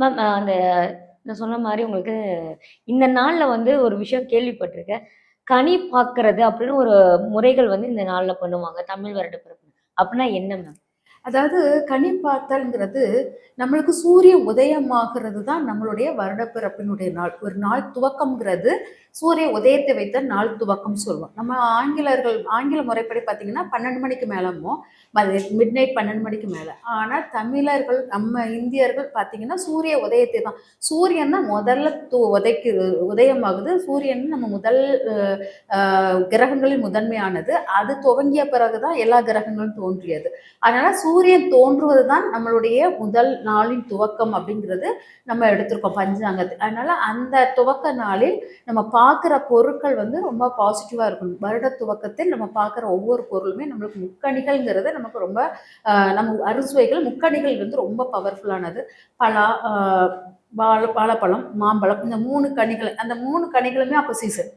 Ma'am அந்த நான் சொன்ன மாரி உங்களுக்கு இந்த நாள்ல வந்து ஒரு விஷயம் கேள்விப்பட்டுருக்கேன். கனி பாக்குறது அப்படின்னு ஒரு முறைகள் வந்து இந்த நாள்ல பண்ணுவாங்க. தமிழ் வருடப்பிறப்பு. அப்படின்னா என்ன மேம்? அதாவது கனி பார்த்தல்ங்கிறது நம்மளுக்கு சூரிய உதயமாகிறது தான் நம்மளுடைய வருடப்பிறப்பினுடைய நாள். ஒரு நாள் துவக்கம்ங்கிறது சூரிய உதயத்தை வைத்த நாள் துவக்கம் சொல்லுவோம். நம்ம ஆங்கில முறைப்படி பார்த்தீங்கன்னா 12 மணிக்கு மேலமோ மிட் நைட் 12 மணிக்கு மேலே. ஆனால் தமிழர்கள் நம்ம இந்தியர்கள் பார்த்தீங்கன்னா சூரிய உதயத்தை தான். சூரியன் தான் முதல்ல உதயமாகுது. சூரியன் நம்ம முதல் கிரகங்களில் முதன்மையானது. அது துவங்கிய பிறகுதான் எல்லா கிரகங்களும் தோன்றியது. அதனால சூரியன் தோன்றுவது தான் நம்மளுடைய முதல் நாளின் துவக்கம் அப்படிங்கிறது நம்ம எடுத்திருக்கோம் பஞ்சாங்கத்தில். அதனால அந்த துவக்க நாளில் நம்ம பார்க்குற பொருட்கள் வந்து ரொம்ப பாசிட்டிவாக இருக்கணும். வருட துவக்கத்தில் நம்ம பார்க்குற ஒவ்வொரு பொருளுமே நம்மளுக்கு முக்கணிகள்ங்கிறது நமக்கு ரொம்ப நம்ம அறுசுவைகள் முக்கணிகள் வந்து ரொம்ப பவர்ஃபுல்லானது. பலா, வாழைப்பழம், மாம்பழம், இந்த 3 கனிகள், அந்த 3 கனிகளுமே அப்போ சீசன்.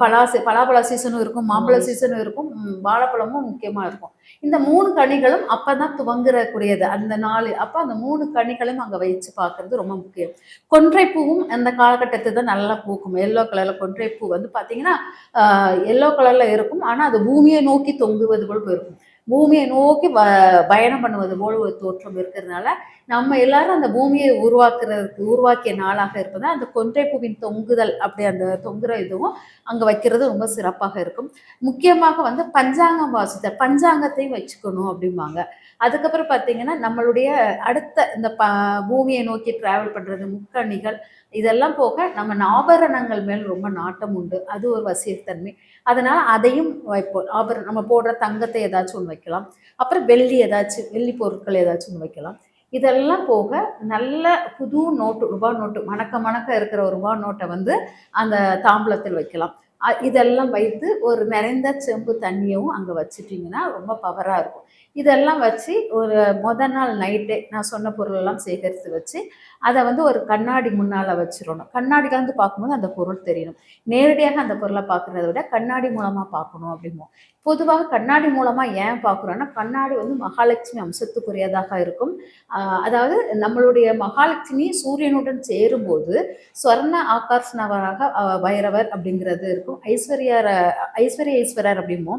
பலாப்பழ சீசனும் இருக்கும், மாம்பழ சீசனும் இருக்கும், வாழைப்பழமும் முக்கியமாக இருக்கும். இந்த 3 கனிகளும் அப்போ தான் துவங்குறக்கூடியது அந்த நாள். அப்போ அந்த 3 கனிகளும் அங்கே வச்சு பார்க்கறது ரொம்ப முக்கியம். கொன்றைப்பூவும் அந்த காலகட்டத்தை தான் நல்லா பூக்கும். எல்லோ கலரில் கொன்றைப்பூ வந்து பார்த்தீங்கன்னா எல்லோ கலரில் இருக்கும். ஆனால் அது பூமியை நோக்கி தொங்குவது போல் இருக்கும். பூமியை நோக்கி பயணம் பண்ணுவது போல் ஒரு தோற்றம் இருக்கிறதுனால நம்ம எல்லாரும் அந்த பூமியை உருவாக்கிய நாளாக இருப்பதால் அந்த கொன்றைப்பூவின் தொங்குதல் அப்படி அந்த தொங்குற இதுவும் அங்கே வைக்கிறது ரொம்ப சிறப்பாக இருக்கும். முக்கியமாக வந்து பஞ்சாங்கம் வாசித்தல், பஞ்சாங்கத்தையும் வச்சுக்கணும் அப்படிம்பாங்க. அதுக்கப்புறம் பார்த்தீங்கன்னா நம்மளுடைய அடுத்த இந்த பூமியை நோக்கி டிராவல் பண்ணுறது முக்கணிகள் இதெல்லாம் போக நம்ம ஆபரணங்கள் மேல் ரொம்ப நாட்டம் உண்டு. அது ஒரு வசியத்தன்மை. அதனால் அதையும் வைப்போம். நம்ம போடுற தங்கத்தை ஏதாச்சும் ஒன்று வைக்கலாம். அப்புறம் வெள்ளி பொருட்கள் ஏதாச்சும் ஒன்று வைக்கலாம். இதெல்லாம் போக நல்ல புது நோட்டு, ரூபா நோட்டு, மணக்க மணக்க இருக்கிற ஒரு ரூபா நோட்டை வந்து அந்த தாம்பூலத்தில் வைக்கலாம். இதெல்லாம் வைத்து ஒரு நிறைந்த செம்பு தண்ணியும் அங்கே வச்சுட்டிங்கன்னா ரொம்ப பவராக இருக்கும். இதெல்லாம் வச்சு ஒரு நாள் நைட்டே நான் சொன்ன பொருளெல்லாம் சேகரித்து வச்சு அதை வந்து ஒரு கண்ணாடி முன்னால் வச்சிடணும். கண்ணாடியில் வந்து பார்க்கும்போது அந்த பொருள் தெரியணும். நேரடியாக அந்த பொருளை பார்க்குறத விட கண்ணாடி மூலமாக பார்க்கணும் அப்படிம்போம். பொதுவாக கண்ணாடி மூலமாக ஏன் பார்க்குறோன்னா கண்ணாடி வந்து மகாலட்சுமி அம்சத்துக்குரியதாக இருக்கும். அதாவது நம்மளுடைய மகாலட்சுமி சூரியனுடன் சேரும்போது ஸ்வர்ண ஆகர்ஷணவராக பைரவர் அப்படிங்கிறது இருக்கும். ஐஸ்வர்ய ஈஸ்வரர் அப்படிம்போம்.